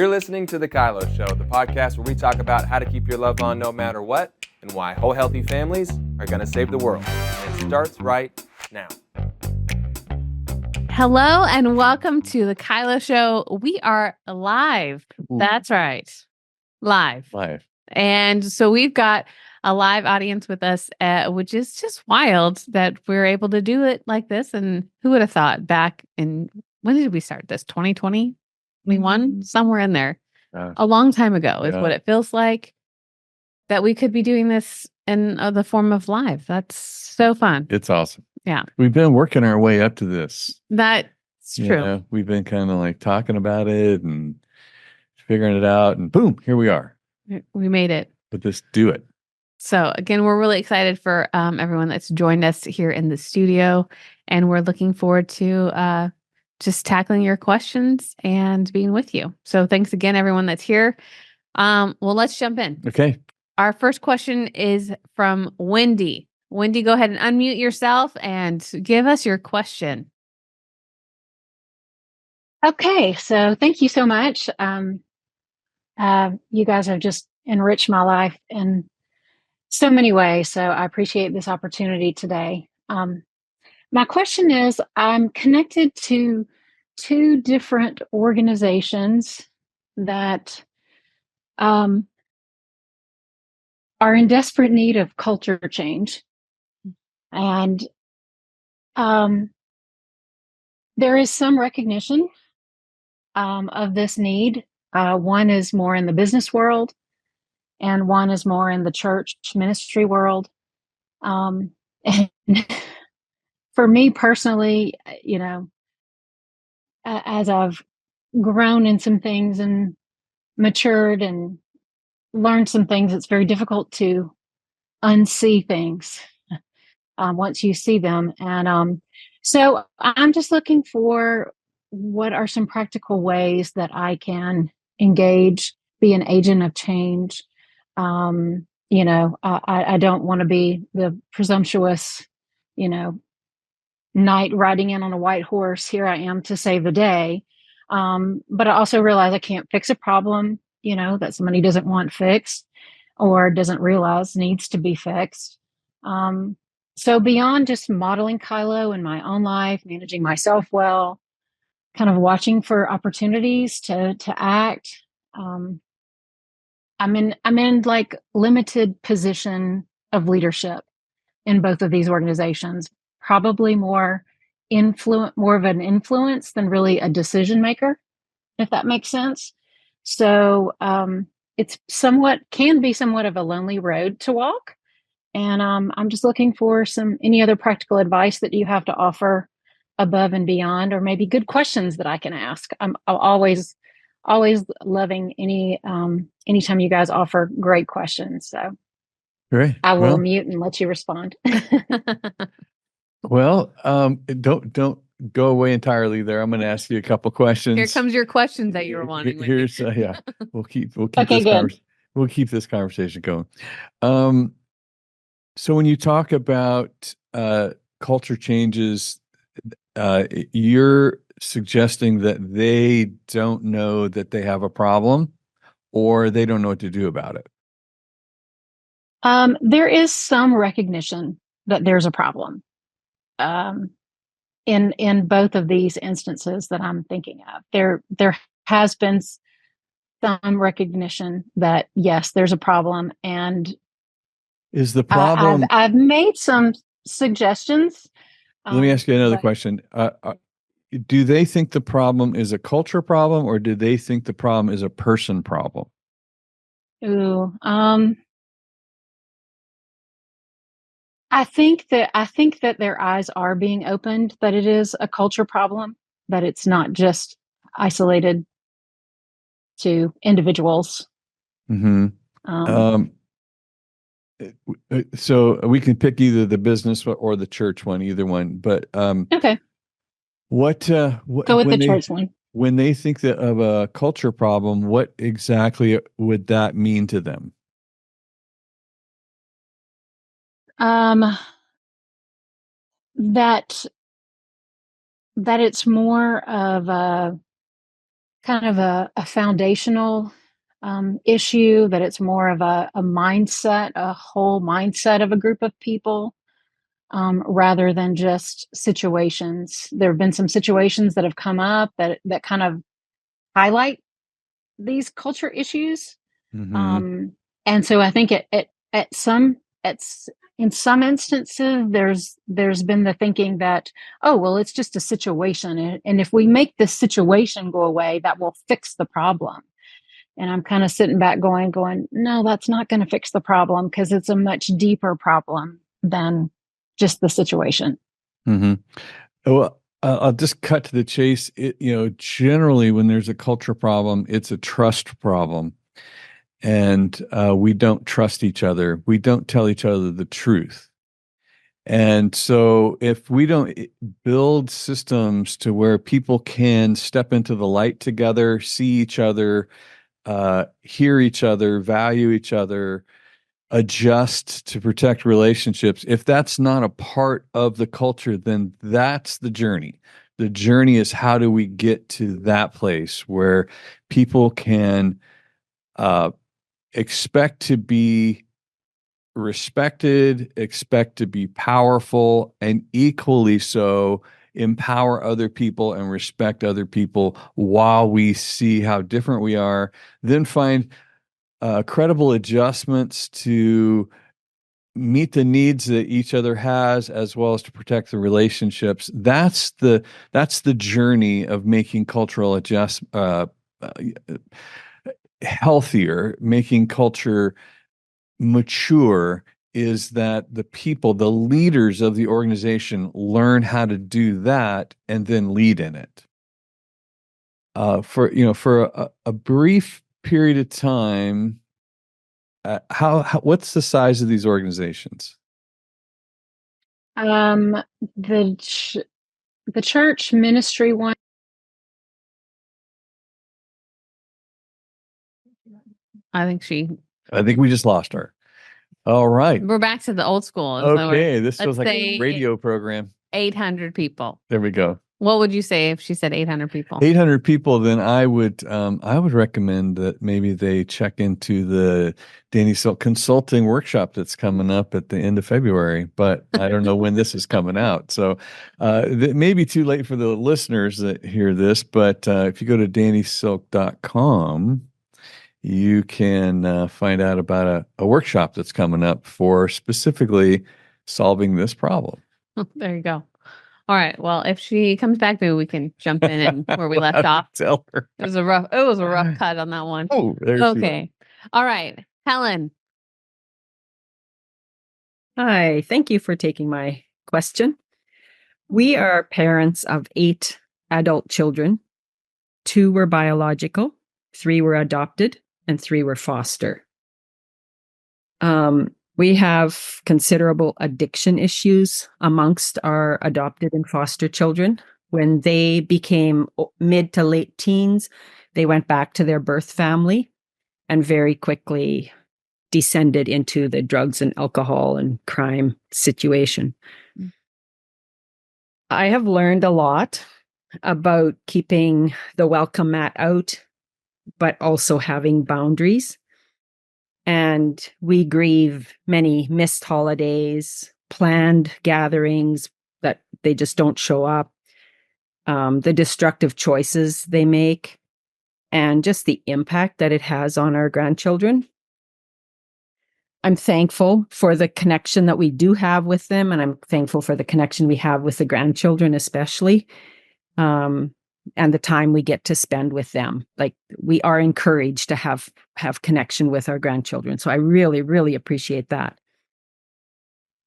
You're listening to The KYLO Show, the podcast where we talk about how to keep your love on no matter what and why whole healthy families are going to save the world. And it starts right now. Hello and welcome to The KYLO Show. We are live. That's right. Live. And so we've got a live audience with us, which is just wild that we're able to do it like this. And who would have thought back in, when did we start this? 2020? 21? Somewhere in there. A long time ago is what it feels like that we could be doing this in the form of live. That's so fun. It's awesome. Yeah. We've been working our way up to this. That's true. Yeah, we've been kind of like talking about it and figuring it out, and boom, here we are. We made it. But let's do it. So again, we're really excited for everyone that's joined us here in the studio, and we're looking forward to just tackling your questions and being with you. So thanks again, everyone that's here. Well, let's jump in. Okay. Our first question is from Wendy. Wendy, go ahead and unmute yourself and give us your question. Okay, so thank you so much. You guys have just enriched my life in so many ways, so I appreciate this opportunity today. My question is, I'm connected to two different organizations that are in desperate need of culture change. And there is some recognition of this need. One is more in the business world, and one is more in the church ministry world. And for me personally, you know, as I've grown in some things and matured and learned some things, it's very difficult to unsee things once you see them. And so I'm just looking for what are some practical ways that I can engage, be an agent of change. You know, I don't want to be the presumptuous, you know, knight riding in on a white horse. Here I am to save the day. But I also realize I can't fix a problem, you know, that somebody doesn't want fixed or doesn't realize needs to be fixed. So beyond just modeling KYLO in my own life, managing myself well, kind of watching for opportunities to act. I'm in like limited position of leadership in both of these organizations, probably more of an influence than really a decision maker, if that makes sense. So it's can be somewhat of a lonely road to walk. And I'm just looking for any other practical advice that you have to offer above and beyond, or maybe good questions that I can ask. I'm always loving anytime you guys offer great questions. So Great. I will mute and let you respond. Well, don't go away entirely there. I'm going to ask you a couple questions. Here comes your questions that you were wanting. Here's we'll keep okay, we'll keep this conversation going. So when you talk about culture changes, you're suggesting that they don't know that they have a problem, or they don't know what to do about it? There is some recognition that there's a problem in both of these instances that I'm thinking of. There has been some recognition that yes, there's a problem, and is the problem? I've made some suggestions. Let me ask you another question. Do they think the problem is a culture problem, or do they think the problem is a person problem? I think that their eyes are being opened, that it is a culture problem, that it's not just isolated to individuals. Mm-hmm. So we can pick either the business or the church one, either one. But okay. What go with the church one? When they think of a culture problem, what exactly would that mean to them? That it's more of kind of a foundational issue, that it's more of a mindset, a whole mindset of a group of people, rather than just situations. There have been some situations that have come up that kind of highlight these culture issues. Mhm. And so I think in some instances, there's been the thinking that, oh, well, it's just a situation, and if we make this situation go away, that will fix the problem. And I'm kind of sitting back going, no, that's not going to fix the problem, because it's a much deeper problem than just the situation. Mhm. Well, I'll just cut to the chase. Generally, when there's a culture problem, it's a trust problem. And we don't trust each other. We don't tell each other the truth. And so if we don't build systems to where people can step into the light together, see each other, hear each other, value each other, adjust to protect relationships, if that's not a part of the culture, then that's the journey. The journey is, how do we get to that place where people can expect to be respected, expect to be powerful, and equally so empower other people and respect other people while we see how different we are, then find credible adjustments to meet the needs that each other has, as well as to protect the relationships. That's the journey of making cultural healthier, making culture mature, is that the people, the leaders of the organization, learn how to do that and then lead in it. For a brief period of time, what's the size of these organizations? The church ministry one. I think we just lost her. All right. We're back to the old school. Okay, this let's feels like a say radio program. 800 people. There we go. What would you say if she said 800 people? 800 people, then I would recommend that maybe they check into the Danny Silk Consulting workshop that's coming up at the end of February, but I don't know when this is coming out. So it may be too late for the listeners that hear this, but if you go to dannysilk.com, you can find out about a workshop that's coming up for specifically solving this problem. There you go. All right. Well, if she comes back, maybe we can jump in and where we left off. Tell her. It was a rough cut on that one. Oh, there's okay. All right. Helen. Hi. Thank you for taking my question. We are parents of 8 adult children. 2 were biological, 3 were adopted, and 3 were foster. We have considerable addiction issues amongst our adopted and foster children. When they became mid to late teens, they went back to their birth family and very quickly descended into the drugs and alcohol and crime situation. I have learned a lot about keeping the welcome mat out, but also having boundaries. And we grieve many missed holidays, planned gatherings that they just don't show up, the destructive choices they make, and just the impact that it has on our grandchildren. I'm thankful for the connection that we do have with them, and I'm thankful for the connection we have with the grandchildren, especially, and the time we get to spend with them. Like, we are encouraged to have connection with our grandchildren. So I really, really appreciate that.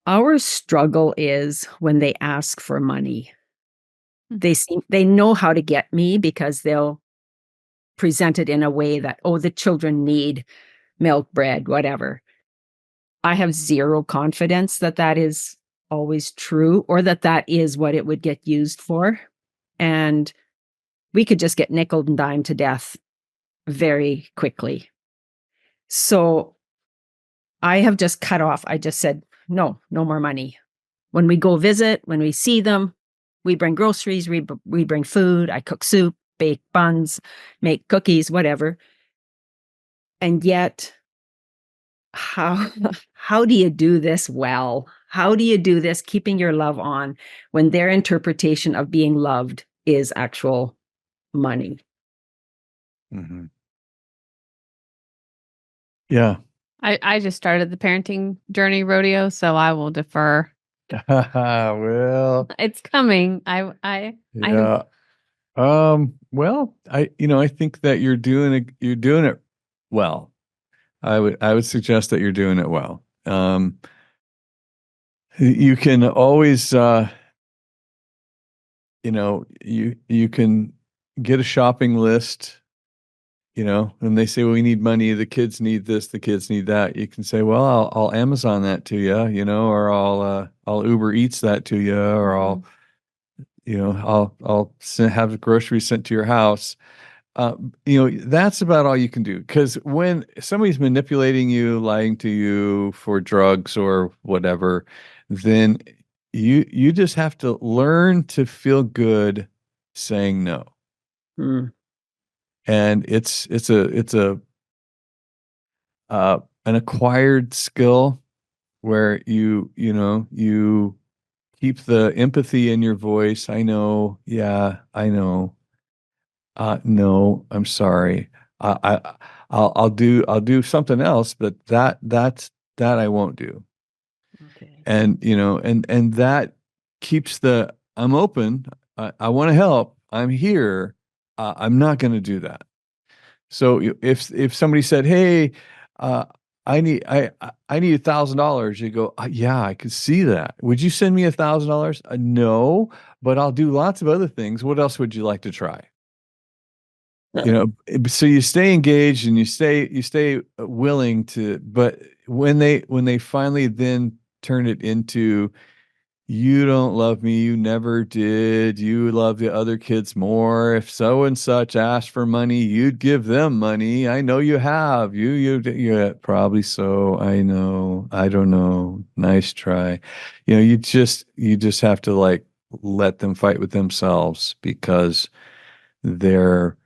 Our struggle is when they ask for money. They know how to get me because they'll present it in a way that, oh, the children need milk, bread, whatever. I have zero confidence that that is always true, or that is what it would get used for. And we could just get nickeled and dimed to death very quickly. So I have just cut off. I just said, no more money. When we go visit, when we see them, we bring groceries, we bring food, I cook soup, bake buns, make cookies, whatever. And yet, how do you do this well? How do you do this keeping your love on when their interpretation of being loved is actual money? Mm-hmm. Yeah. I just started the parenting journey, Rodeo, so I will defer. Well, It's coming. I yeah. Well, I think that you're doing it well. I would suggest that you're doing it well. You can always, you can get a shopping list, and they say, well, we need money. The kids need this. The kids need that. You can say, well, I'll Amazon that to you, or I'll Uber Eats that to you, or I'll have the groceries sent to your house. That's about all you can do. Because when somebody's manipulating you, lying to you for drugs or whatever, then you just have to learn to feel good saying no. Mm. And it's an acquired skill where you keep the empathy in your voice. I know. Yeah, I know. No, I'm sorry. I'll do something else, but that I won't do. Okay. And and that keeps I'm open. I want to help. I'm here. I'm not going to do that. So if somebody said, "Hey, I need $1,000," you go, "Yeah, I could see that. Would you send me $1,000?" No, but I'll do lots of other things. What else would you like to try? So you stay engaged and you stay willing to, but when they finally then turn it into, you don't love me, you never did, you love the other kids more, if so and such asked for money, you'd give them money, I know you have, you probably, so I know, I don't know, nice try. You just have to let them fight with themselves, because they're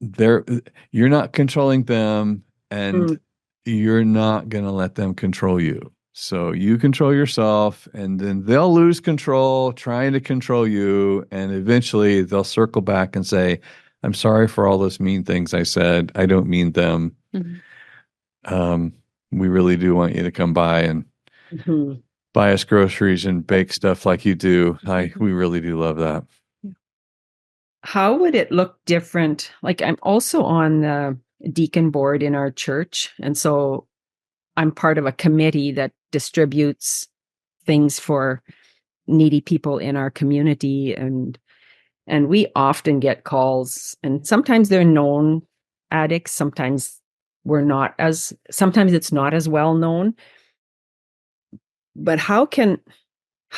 you're not controlling them, and you're not going to let them control you. So you control yourself, and then they'll lose control trying to control you, and eventually they'll circle back and say, I'm sorry for all those mean things I said. I don't mean them. Mm-hmm. We really do want you to come by and buy us groceries and bake stuff like you do. We really do love that. How would it look different? Like, I'm also on the deacon board in our church. And so I'm part of a committee that distributes things for needy people in our community. And we often get calls, and sometimes they're known addicts. Sometimes sometimes it's not as well known. But how can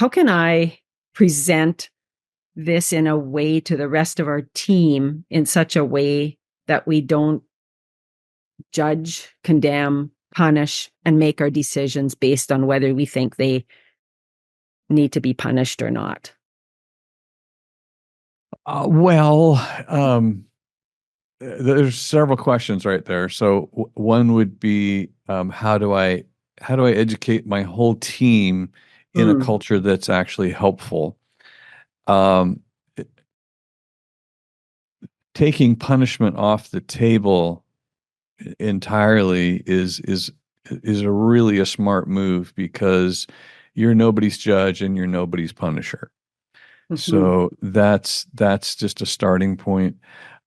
I present this in a way to the rest of our team in such a way that we don't judge, condemn, punish, and make our decisions based on whether we think they need to be punished or not? There's several questions right there. So one would be, how do I educate my whole team in a culture that's actually helpful? Taking punishment off the table entirely is a smart move, because you're nobody's judge and you're nobody's punisher. So that's just a starting point.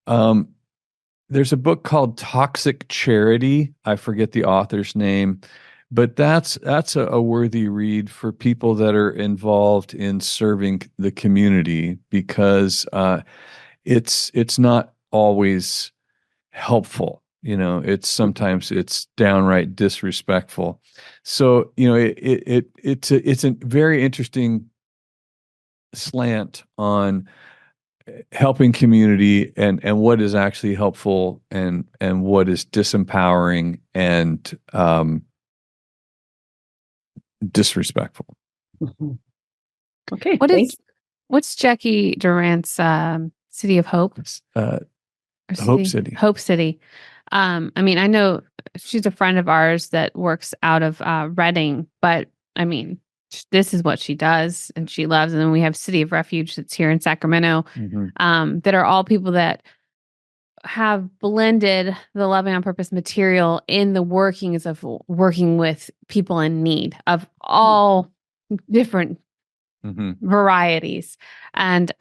There's a book called Toxic Charity. I forget the author's name, but that's a worthy read for people that are involved in serving the community, because it's not always helpful. Sometimes it's downright disrespectful. So it's a very interesting slant on helping community, and what is actually helpful, and what is disempowering and disrespectful. Okay. What's Jackie Durant's City of Hope? Hope City. Hope City. I mean, I know she's a friend of ours that works out of Reading, but I mean, this is what she does and she loves. And then we have City of Refuge that's here in Sacramento, that are all people that have blended the Loving on Purpose material in the workings of working with people in need of all different varieties. And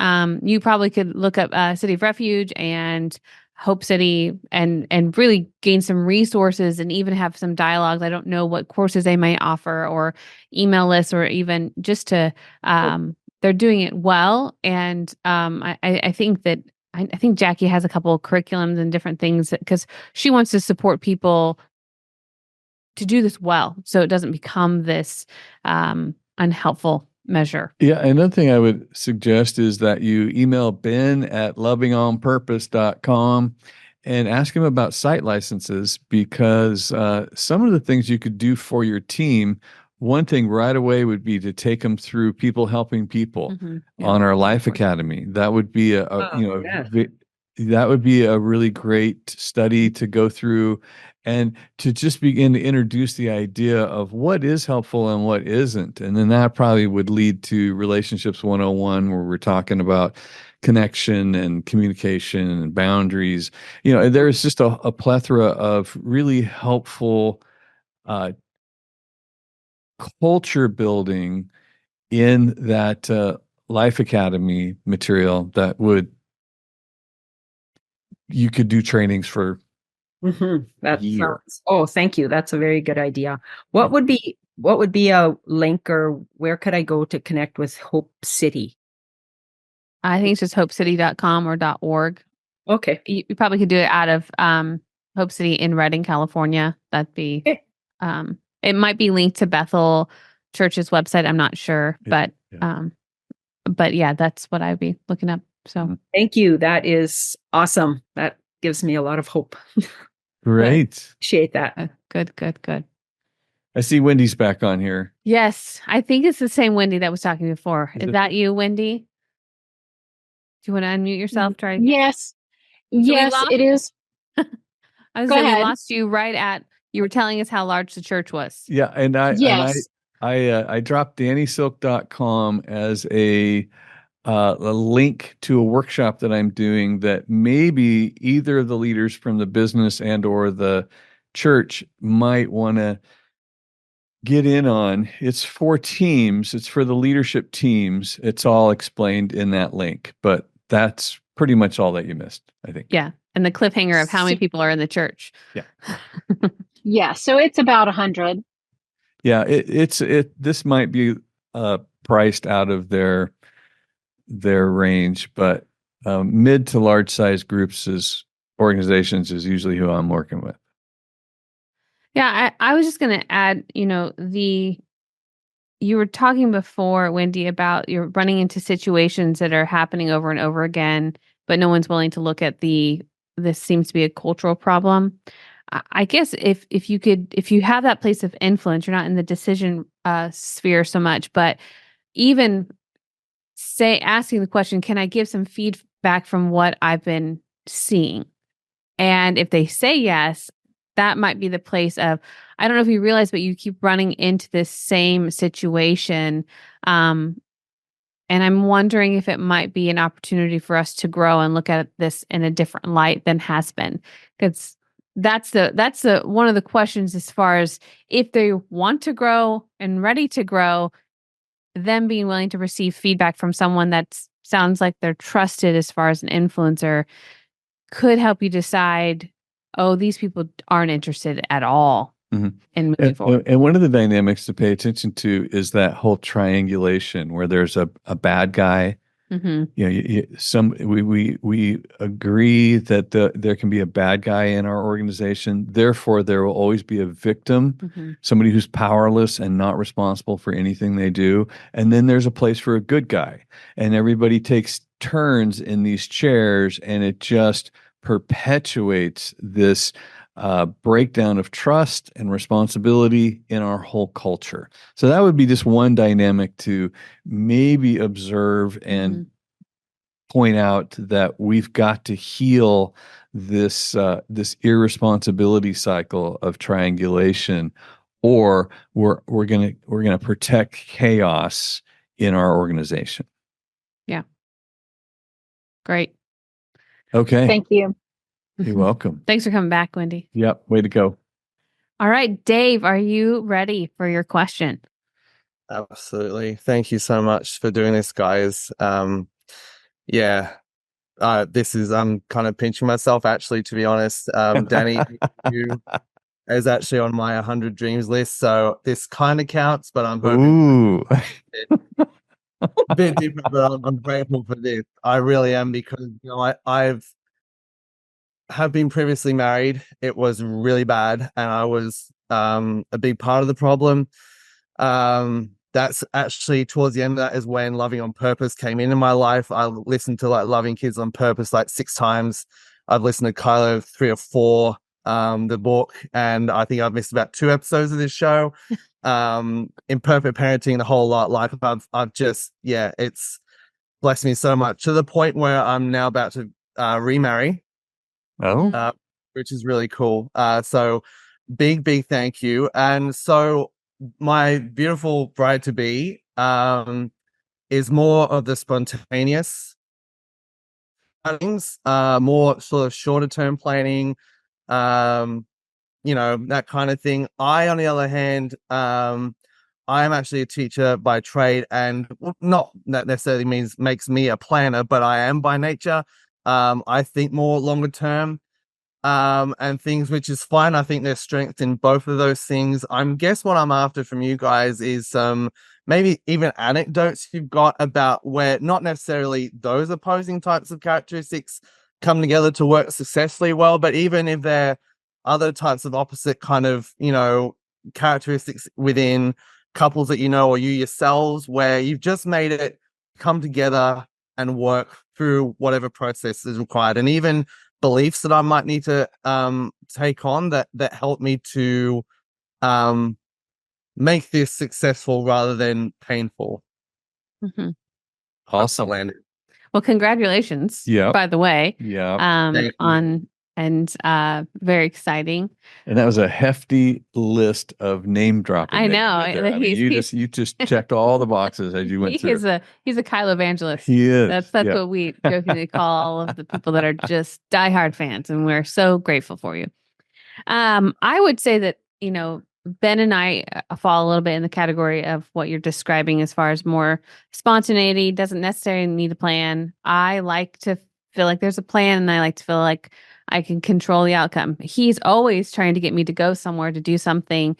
you probably could look up City of Refuge and Hope City and really gain some resources and even have some dialogues. I don't know what courses they might offer or email lists or even just to they're doing it well. And I think that I think Jackie has a couple of curriculums and different things because she wants to support people to do this well, so it doesn't become this unhelpful measure. Yeah, another thing I would suggest is that you email Ben at lovingonpurpose.com and ask him about site licenses, because some of the things you could do for your team, one thing right away would be to take them through People Helping People on our Life Academy. That would be that would be a really great study to go through and to just begin to introduce the idea of what is helpful and what isn't. And then that probably would lead to Relationships 101, where we're talking about connection and communication and boundaries. There's just a plethora of really helpful culture building in that Life Academy material that you could do trainings for that sounds, thank you. That's a very good idea. What would be a link, or where could I go to connect with Hope City? I think it's just hopecity.com or .org. Okay. You probably could do it out of Hope City in Redding, California. That'd be it might be linked to Bethel Church's website. I'm not sure, but yeah, that's what I'd be looking up. So thank you. That is awesome. That gives me a lot of hope. Great. Appreciate that. Good. I see Wendy's back on here. Yes. I think it's the same Wendy that was talking before. Is that you, Wendy? Do you want to unmute yourself? Try again? Yes. Yes, it is. I was saying we lost you right at, you were telling us how large the church was. Yeah. And I dropped DannySilk.com as a link to a workshop that I'm doing that maybe either of the leaders from the business and or the church might want to get in on. It's for teams. It's for the leadership teams. It's all explained in that link, but that's pretty much all that you missed, I think. Yeah. And the cliffhanger of how many people are in the church. Yeah. Yeah. So it's about 100. Yeah. This might be priced out of their range, but mid to large size groups organizations is usually who I'm working with. Yeah, I was just going to add, you were talking before, Wendy, about you're running into situations that are happening over and over again, but no one's willing to look at this seems to be a cultural problem. I guess if you have that place of influence, you're not in the decision sphere so much, but even asking the question, can I give some feedback from what I've been seeing? And if they say yes, that might be the place of, I don't know if you realize, but you keep running into this same situation. And I'm wondering if it might be an opportunity for us to grow and look at this in a different light than has been. Because that's the one of the questions as far as if they want to grow and ready to grow, them being willing to receive feedback from someone that sounds like they're trusted as far as an influencer could help you decide, these people aren't interested at all in moving forward. And one of the dynamics to pay attention to is that whole triangulation where there's a bad guy. We agree that there can be a bad guy in our organization. Therefore, there will always be a victim, somebody who's powerless and not responsible for anything they do. And then there's a place for a good guy. And everybody takes turns in these chairs, and it just perpetuates this breakdown of trust and responsibility in our whole culture. So that would be just one dynamic to maybe observe and point out that we've got to heal this irresponsibility cycle of triangulation, or we're gonna protect chaos in our organization. Yeah. Great. Okay. Thank you. You're welcome. Thanks for coming back, Wendy. Yep. Way to go. All right, Dave, are you ready for your question? Absolutely. Thank you so much for doing this, guys. Yeah. I'm kind of pinching myself, actually, to be honest. Danny, you is actually on my 100 Dreams list, so this kind of counts, but I'm hoping a bit different, but I'm grateful for this. I really am, because I've been previously married. It was really bad, and I was a big part of the problem. That's actually towards the end of that is when Loving on Purpose came into my life. I listened to Loving Kids on Purpose 6 times. I've listened to KYLO 3 or 4, the book, and I think I've missed about 2 episodes of this show. Imperfect Parenting, the whole lot. I've just, it's blessed me so much, to the point where I'm now about to remarry. Which is really cool. So big thank you. And so my beautiful bride to be is more of the spontaneous things, more sort of shorter term planning, that kind of thing. I, on the other hand, I am actually a teacher by trade, and not that necessarily makes me a planner, but I am by nature. I think more longer term and things, which is fine. I think there's strength in both of those things. Guess what I'm after from you guys is maybe even anecdotes you've got about where not necessarily those opposing types of characteristics come together to work successfully well, but even if they're other types of opposite kind of, characteristics within couples that or you yourselves, where you've just made it come together and work through whatever process is required, and even beliefs that I might need to take on that help me to make this successful rather than painful. Awesome. Well, congratulations. Yeah. By the way. Yeah. Very exciting. And that was a hefty list of name dropping. I know. You just checked all the boxes as you went through. He's a KYLO evangelist. He is. That's what we jokingly call all of the people that are just diehard fans, and we're so grateful for you. I would say that, Ben and I fall a little bit in the category of what you're describing as far as more spontaneity, doesn't necessarily need a plan. I like to feel like there's a plan, and I like to feel like I can control the outcome. He's always trying to get me to go somewhere to do something.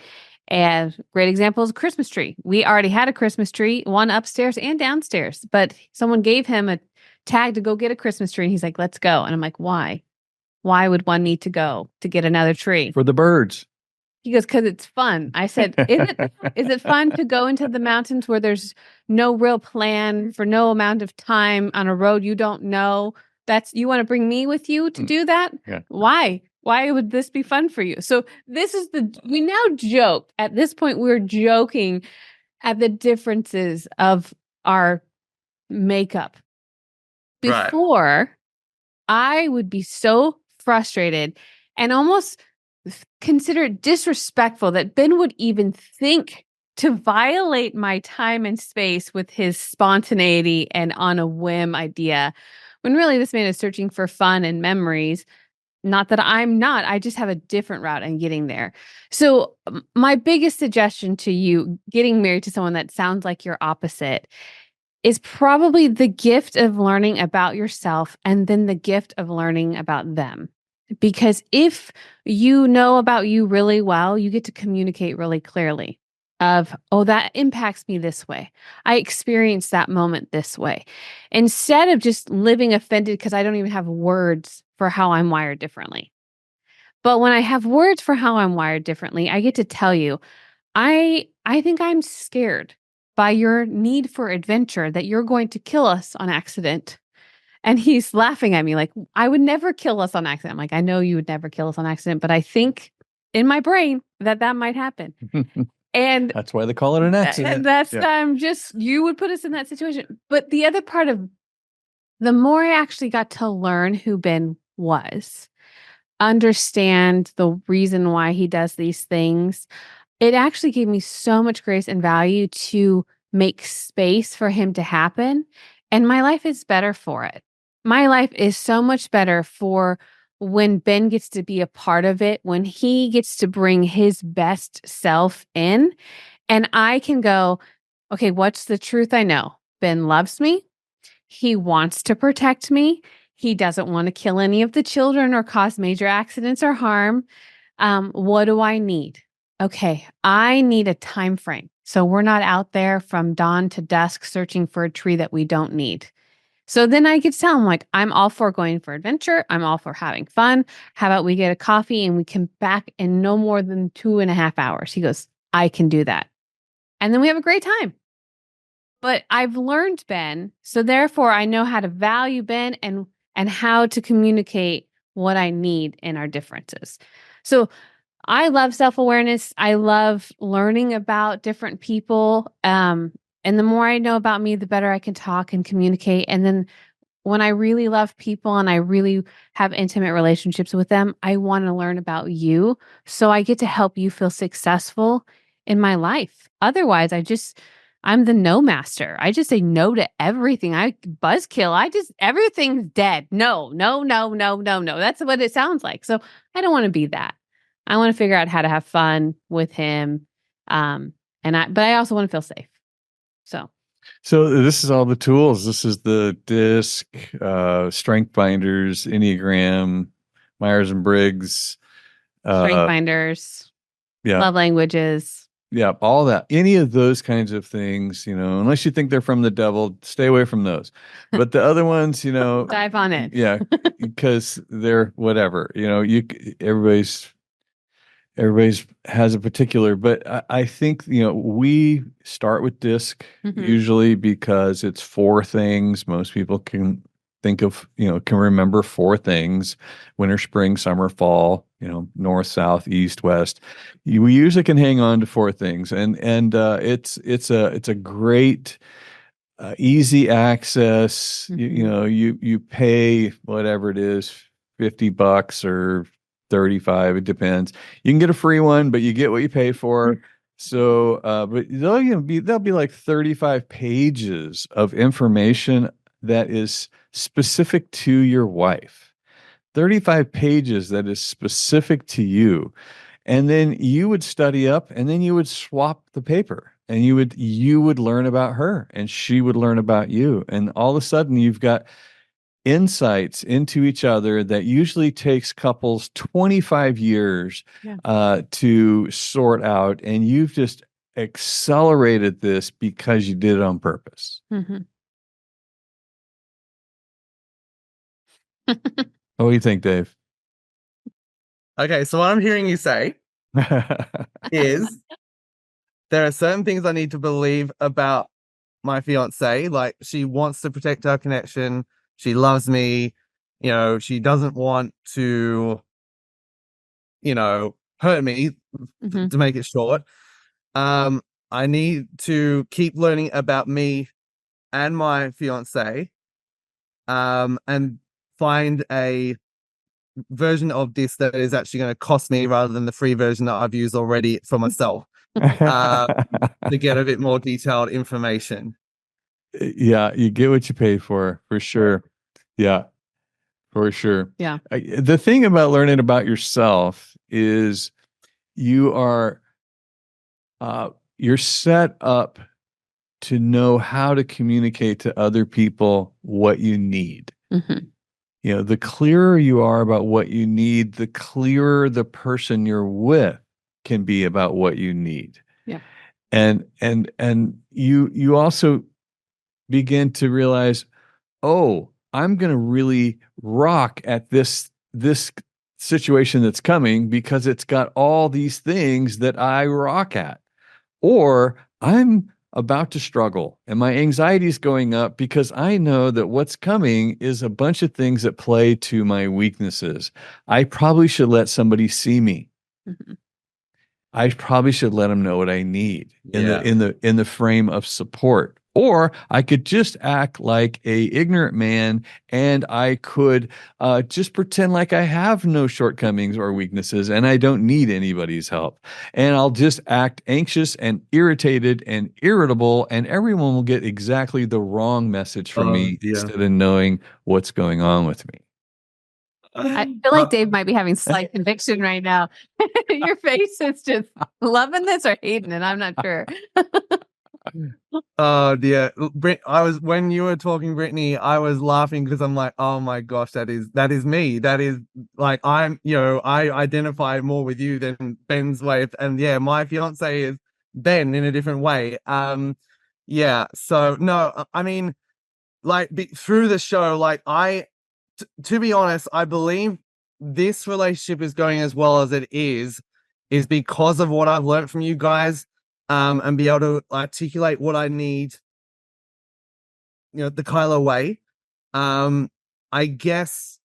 And great example is a Christmas tree. We already had a Christmas tree, one upstairs and downstairs, but someone gave him a tag to go get a Christmas tree. And he's like, let's go. And I'm like, why? Why would one need to go to get another tree? For the birds. He goes, because it's fun. I said, is it fun to go into the mountains where there's no real plan for no amount of time on a road you don't know? You want to bring me with you to do that? Yeah. Why? Why would this be fun for you? So we now joke. At this point, we're joking at the differences of our makeup. Before, I would be so frustrated and almost consider it disrespectful that Ben would even think to violate my time and space with his spontaneity and on a whim idea, when really this man is searching for fun and memories. Not that I'm not, I just have a different route in getting there. So my biggest suggestion to you, getting married to someone that sounds like your opposite, is probably the gift of learning about yourself and then the gift of learning about them. Because if you know about you really well, you get to communicate really clearly of, oh, that impacts me this way. I experienced that moment this way. Instead of just living offended because I don't even have words for how I'm wired differently. But when I have words for how I'm wired differently, I get to tell you, I think I'm scared by your need for adventure, that you're going to kill us on accident. And he's laughing at me like, I would never kill us on accident. I'm like, I know you would never kill us on accident, but I think in my brain that might happen. And that's why they call it an accident. That's you would put us in that situation. But the other part of the more I actually got to learn who Ben was, understand the reason why he does these things, it actually gave me so much grace and value to make space for him to happen. And my life is better for it. My life is so much better for when Ben gets to be a part of it, when he gets to bring his best self in, and I can go, okay, what's the truth I know? Ben loves me. He wants to protect me. He doesn't want to kill any of the children or cause major accidents or harm. What do I need? Okay, I need a time frame. So we're not out there from dawn to dusk searching for a tree that we don't need. So then I get to tell him, like, I'm all for going for adventure. I'm all for having fun. How about we get a coffee and we come back in no more than 2.5 hours? He goes, I can do that. And then we have a great time. But I've learned Ben, so therefore I know how to value Ben and how to communicate what I need in our differences. So I love self-awareness. I love learning about different people. And the more I know about me, the better I can talk and communicate. And then when I really love people and I really have intimate relationships with them, I want to learn about you. So I get to help you feel successful in my life. Otherwise, I'm the no master. I just say no to everything. I buzzkill. Everything's dead. No. That's what it sounds like. So I don't want to be that. I want to figure out how to have fun with him. But I also want to feel safe. So this is all the tools. This is the DISC, strength binders, Enneagram, Myers-Briggs, strength binders, love languages. Yeah, all that. Any of those kinds of things, unless you think they're from the devil, stay away from those. But the other ones, dive on it. Yeah, because they're whatever. Everybody's has a particular, but I think, we start with DISC usually because it's 4 things. Most people can think of, can remember 4 things: winter, spring, summer, fall, north, south, east, west. We usually can hang on to 4 things. And it's a great, easy access. You pay whatever it is, $50 or 35, it depends. You can get a free one, but you get what you pay for. So, but there'll be like 35 pages of information that is specific to your wife. 35 pages that is specific to you. And then you would study up, and then you would swap the paper, and you would learn about her, and she would learn about you. And all of a sudden you've got insights into each other that usually takes couples 25 years to sort out, and you've just accelerated this because you did it on purpose. What do you think, Dave? Okay, so what I'm hearing you say is there are certain things I need to believe about my fiance. Like, she wants to protect our connection. She loves me. She doesn't want to, hurt me, to make it short. I need to keep learning about me and my fiance, and find a version of this that is actually going to cost me rather than the free version that I've used already for myself, to get a bit more detailed information. Yeah, you get what you pay for sure. Yeah, for sure. Yeah. The thing about learning about yourself is you're set up to know how to communicate to other people what you need. The clearer you are about what you need, the clearer the person you're with can be about what you need. Yeah. And you also begin to realize, oh, I'm going to really rock at this situation that's coming because it's got all these things that I rock at. Or I'm about to struggle and my anxiety is going up because I know that what's coming is a bunch of things that play to my weaknesses. I probably should let somebody see me. Mhm. I probably should let them know what I need Yeah. in the frame of support. Or I could just act like a ignorant man and I could just pretend like I have no shortcomings or weaknesses and I don't need anybody's help. And I'll just act anxious and irritated and irritable and everyone will get exactly the wrong message from Oh, me dear. instead of knowing what's going on with me. I feel like Dave might be having slight conviction right now. Your face is just loving this or hating it. I'm not sure. Oh dear. When you were talking, Brittany, I was laughing because I'm like, oh my gosh, that is me. That is like I identify more with you than Ben's way. And yeah, my fiance is Ben in a different way. Yeah. So no, I mean, like through the show, like to be honest, I believe this relationship is going as well as it is because of what I've learned from you guys. And be able to articulate what I need, the KYLO way. I guess,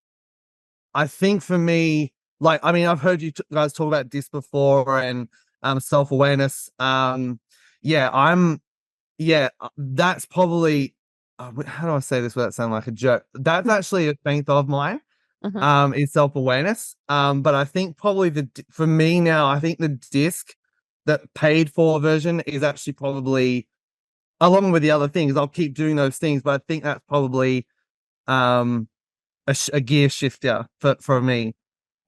I think for me, like, I mean, I've heard you guys talk about this before and self-awareness. That's probably, how do I say this without sounding like a jerk? That's actually a strength of mine. Is self-awareness. But I think probably for me now, I think the disc, that paid for version, is actually probably, along with the other things, I'll keep doing those things, but I think that's probably a gear shifter for me,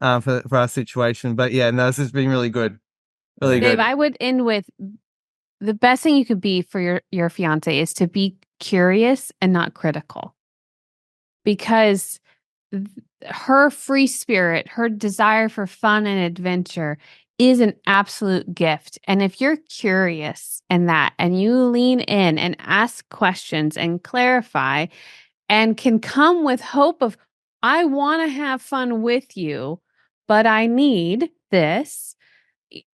for our situation. But yeah, no, this has been really good. Really Dave, good. I would end with the best thing you could be for your fiance is to be curious and not critical. Because her free spirit, her desire for fun and adventure is an absolute gift. And if you're curious in that and you lean in and ask questions and clarify and can come with hope of, I want to have fun with you, but I need this.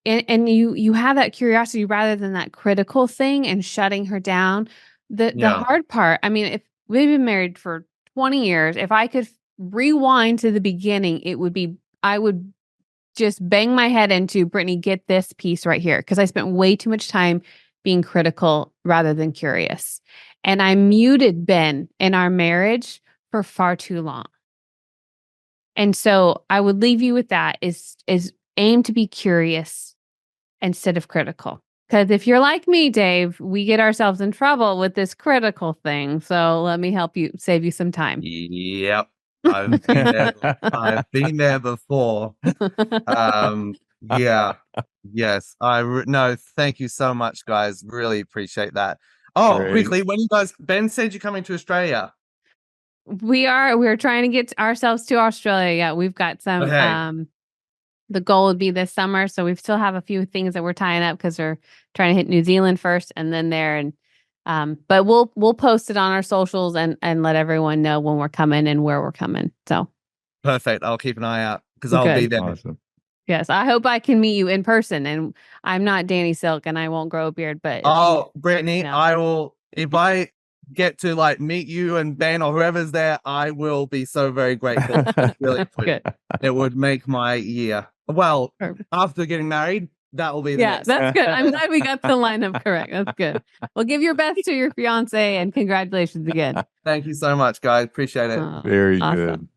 And you have that curiosity rather than that critical thing and shutting her down. The hard part, I mean, if we've been married for 20 years, if I could rewind to the beginning, it would be, I would just bang my head into, Brittany, get this piece right here. Because I spent way too much time being critical rather than curious. And I muted Ben in our marriage for far too long. And so I would leave you with that is aim to be curious instead of critical. Because if you're like me, Dave, we get ourselves in trouble with this critical thing. So let me help you, save you some time. Yep. I've been there. I've been there before. Yeah. Yes. No, thank you so much, guys. Really appreciate that. Oh, Great. quickly, Ben said you're coming to Australia. We're trying to get ourselves to Australia. Yeah, we've got some Okay. The goal would be this summer. So we still have a few things that we're tying up because we're trying to hit New Zealand first and then there. And but we'll post it on our socials and let everyone know when we're coming and where we're coming. So Perfect. I'll keep an eye out because I'll be there. Awesome. yes, I hope I can meet you in person. And I'm not Danny Silk and I won't grow a beard, but Brittany, no. I will, if I get to like meet you and Ben or whoever's there, I will be so very grateful. Really good. It would make my year. Well, Perfect. after getting married, that will be the next. That's good. I'm glad we got the lineup correct. That's good. Well, give your best to your fiance and congratulations again. Thank you so much, guys. Appreciate it. Oh, Very awesome. good.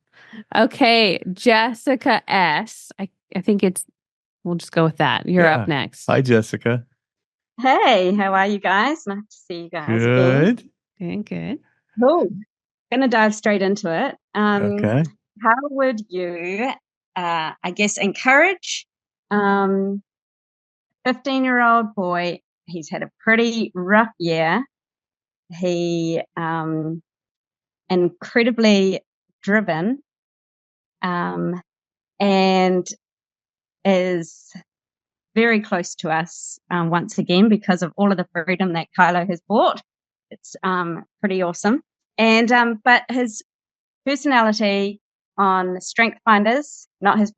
Okay, Jessica S. I think we'll just go with that. You're up next. Hi, Jessica. Hey, how are you guys? Nice to see you guys again. Good. Doing good. Cool. Gonna dive straight into it. Okay. How would you, I guess, encourage 15-year-old boy? He's had a pretty rough year. He incredibly driven, and is very close to us once again because of all of the freedom that KYLO has brought. It's pretty awesome. And but his personality on Strength Finders, not his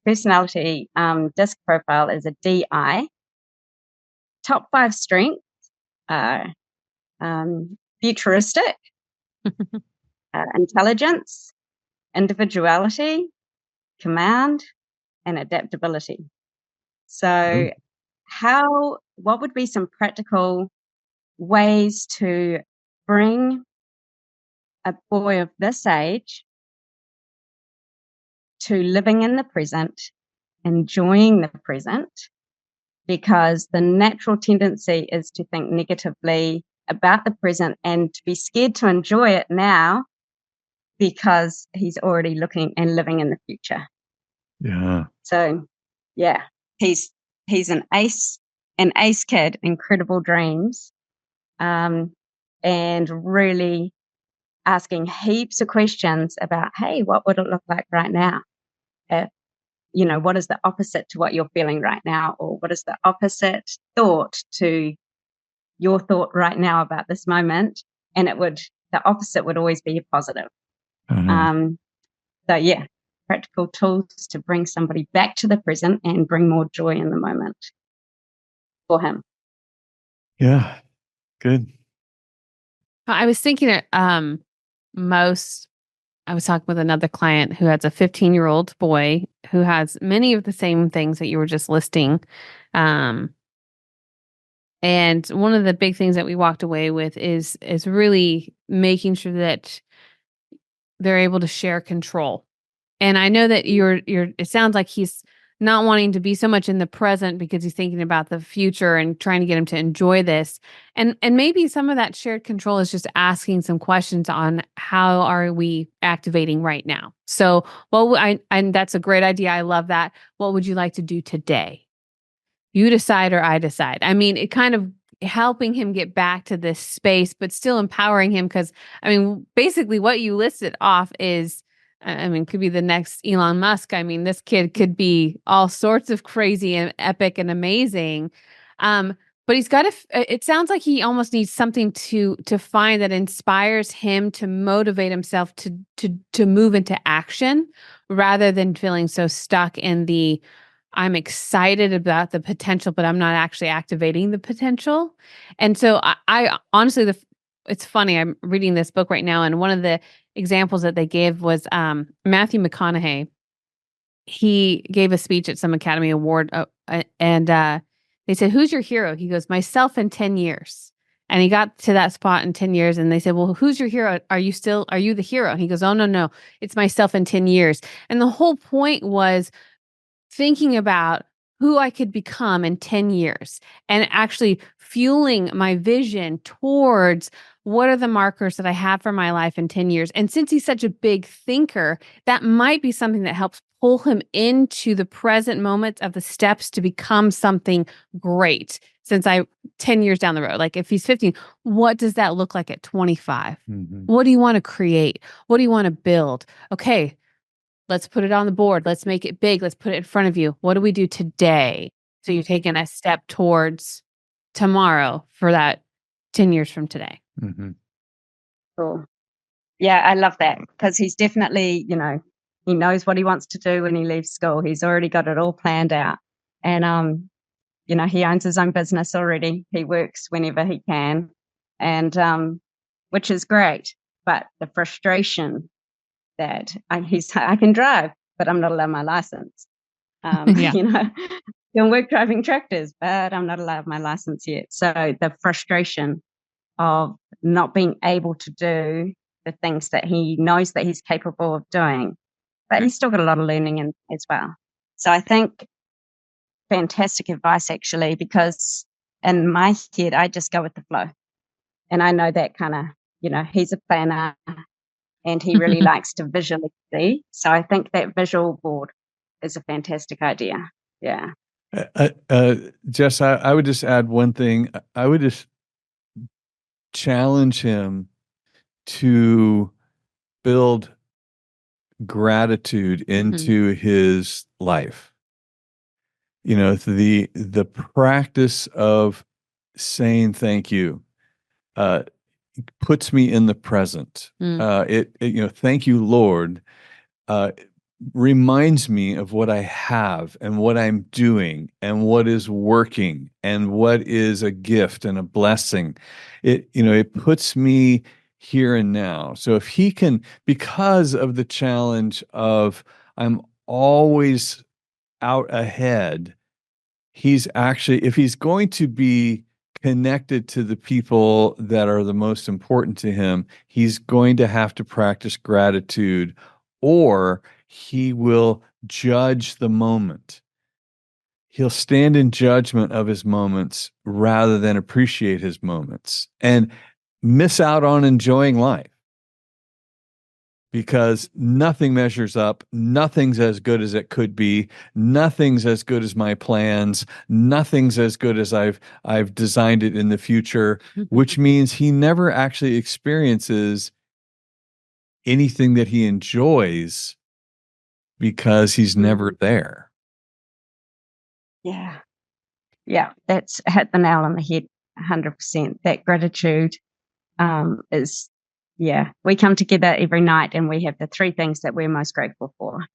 personality disc profile is a DI. Top 5 strengths futuristic, intelligence, individuality, command, and adaptability. So, what would be some practical ways to bring a boy of this age to living in the present, enjoying the present? Because the natural tendency is to think negatively about the present and to be scared to enjoy it now because he's already looking and living in the future. Yeah. So, yeah, he's an ace kid, incredible dreams, and really asking heaps of questions about, hey, what would it look like right now? What is the opposite to what you're feeling right now? Or what is the opposite thought to your thought right now about this moment? And the opposite would always be a positive. So yeah, practical tools to bring somebody back to the present and bring more joy in the moment for him. Yeah. Good. I was thinking I was talking with another client who has a 15-year-old boy who has many of the same things that you were just listing. And one of the big things that we walked away with is really making sure that they're able to share control. And I know that it sounds like he's not wanting to be so much in the present because he's thinking about the future and trying to get him to enjoy this. And maybe some of that shared control is just asking some questions on how are we activating right now. So, and that's a great idea. I love that. What would you like to do today? You decide or I decide. I mean, it kind of helping him get back to this space, but still empowering him because, basically what you listed off is, could be the next Elon Musk. This kid could be all sorts of crazy and epic and amazing. But he's got it sounds like he almost needs something to find that inspires him to motivate himself to move into action rather than feeling so stuck in the I'm excited about the potential, but I'm not actually activating the potential. And so I honestly, it's funny. I'm reading this book right now, and one of the examples that they gave was Matthew McConaughey. He gave a speech at some Academy Award, and they said, "Who's your hero?" He goes, "Myself in 10 years." And he got to that spot in 10 years, and they said, "Well, who's your hero? Are you the hero?" And he goes, "Oh, no, it's myself in 10 years." And the whole point was thinking about who I could become in 10 years and actually fueling my vision towards what are the markers that I have for my life in 10 years. And since he's such a big thinker, that might be something that helps pull him into the present moment of the steps to become something great. 10 years down the road, like if he's 15, what does that look like at 25? Mm-hmm. What do you want to create? What do you want to build? Okay. Let's put it on the board. Let's make it big. Let's put it in front of you. What do we do today? So you're taking a step towards tomorrow for that 10 years from today. Mm-hmm. Cool. Yeah, I love that because he's definitely, he knows what he wants to do when he leaves school. He's already got it all planned out. And, he owns his own business already. He works whenever he can, and which is great. But the frustration that I can drive, but I'm not allowed my license. Can work driving tractors, but I'm not allowed my license yet. So the frustration of not being able to do the things that he knows that he's capable of doing, but he's still got a lot of learning in as well. So I think fantastic advice actually, because in my head, I just go with the flow. And I know that kind of, he's a planner and he really likes to visually see. So I think that visual board is a fantastic idea. Yeah. Jess, I would just add one thing. I would just challenge him to build gratitude into his life. The practice of saying thank you puts me in the present. Thank you, Lord, reminds me of what I have and what I'm doing and what is working and what is a gift and a blessing. It puts me here and now. So if he can, because of the challenge of I'm always out ahead, if he's going to be connected to the people that are the most important to him, he's going to have to practice gratitude, or he will judge the moment. He'll stand in judgment of his moments rather than appreciate his moments and miss out on enjoying life, because nothing measures up. Nothing's as good as it could be. Nothing's as good as my plans. Nothing's as good as I've designed it in the future, which means he never actually experiences anything that he enjoys because he's never there. Yeah. Yeah. That's hit the nail on the head 100%. That gratitude is, we come together every night and we have the 3 things that we're most grateful for.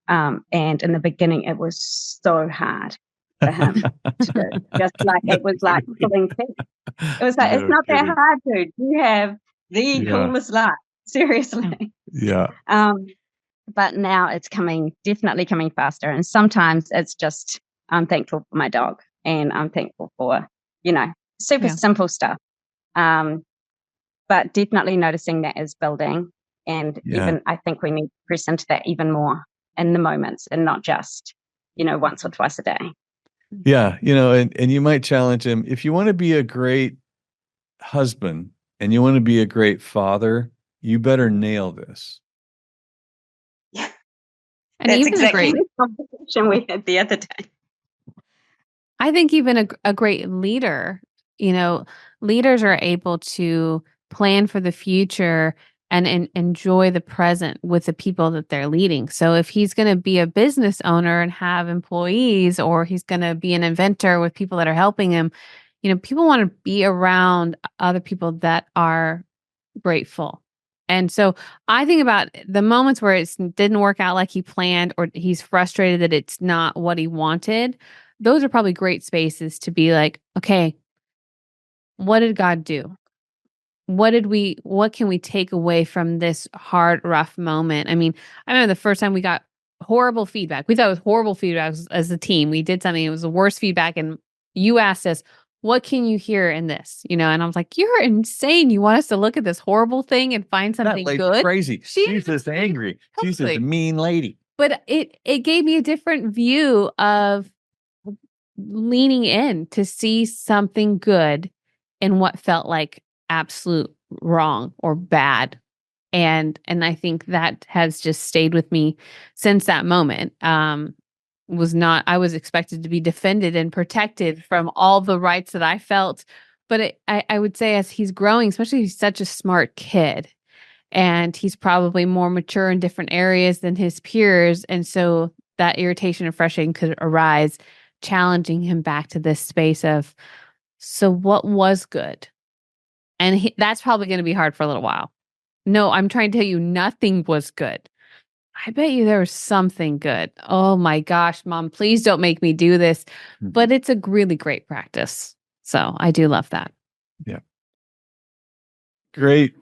And in the beginning, it was so hard for him to do. Just like it was like pulling teeth. It was like, it's not that hard, dude. You have the coolest life. Seriously. Yeah. But now it's definitely coming faster. And sometimes it's just, I'm thankful for my dog and I'm thankful for, super simple stuff. But definitely noticing that is building. And even, I think we need to press into that even more in the moments and not just, once or twice a day. Yeah. And you might challenge him. If you want to be a great husband and you want to be a great father, you better nail this. And that's even exactly the conversation we had the other day. I think even a great leader, leaders are able to plan for the future and enjoy the present with the people that they're leading. So if he's going to be a business owner and have employees, or he's going to be an inventor with people that are helping him, people want to be around other people that are grateful. And so I think about the moments where it didn't work out like he planned, or he's frustrated that it's not what he wanted. Those are probably great spaces to be like, okay, what did God do? What can we take away from this hard, rough moment? I mean, I remember the first time we got horrible feedback. We thought it was horrible feedback as a team. We did something, it was the worst feedback. And you asked us, what can you hear in this? And I was like, you're insane. You want us to look at this horrible thing and find something that good? Crazy. She's just angry. She's just a mean lady. But it gave me a different view of leaning in to see something good in what felt like absolute wrong or bad. And I think that has just stayed with me since that moment. I was expected to be defended and protected from all the rights that I felt. But I would say as he's growing, especially he's such a smart kid, and he's probably more mature in different areas than his peers. And so that irritation and frustration could arise, challenging him back to this space of, so what was good? And that's probably going to be hard for a little while. No, I'm trying to tell you nothing was good. I bet you there was something good. Oh my gosh, Mom, please don't make me do this. But it's a really great practice. So I do love that. Yeah. Great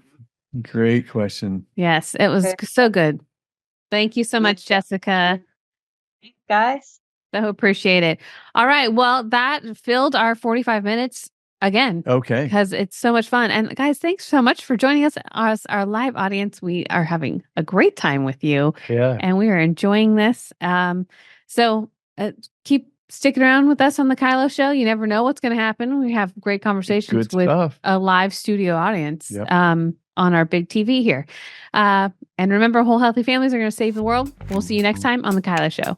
question. Yes, it was so good. Thank you so much, Jessica. Thanks, guys. So appreciate it. All right. Well, that filled our 45 minutes again. Okay. Because it's so much fun. And guys, thanks so much for joining us, our live audience. We are having a great time with you. Yeah. And we are enjoying this. So keep sticking around with us on the KYLO Show. You never know what's going to happen. We have great conversations with a live studio audience on our big TV here. And remember, whole healthy families are going to save the world. We'll see you next time on the KYLO Show.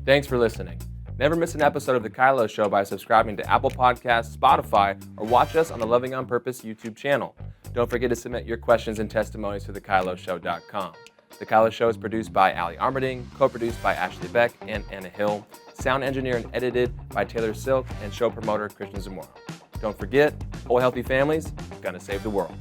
Thanks for listening. Never miss an episode of The KYLO Show by subscribing to Apple Podcasts, Spotify, or watch us on the Loving on Purpose YouTube channel. Don't forget to submit your questions and testimonies to thekyloshow.com. The KYLO Show is produced by Ali Armerding, co-produced by Ashley Beck and Anna Hill, sound engineered and edited by Taylor Silk, and show promoter Christian Zamora. Don't forget, whole healthy families are gonna save the world.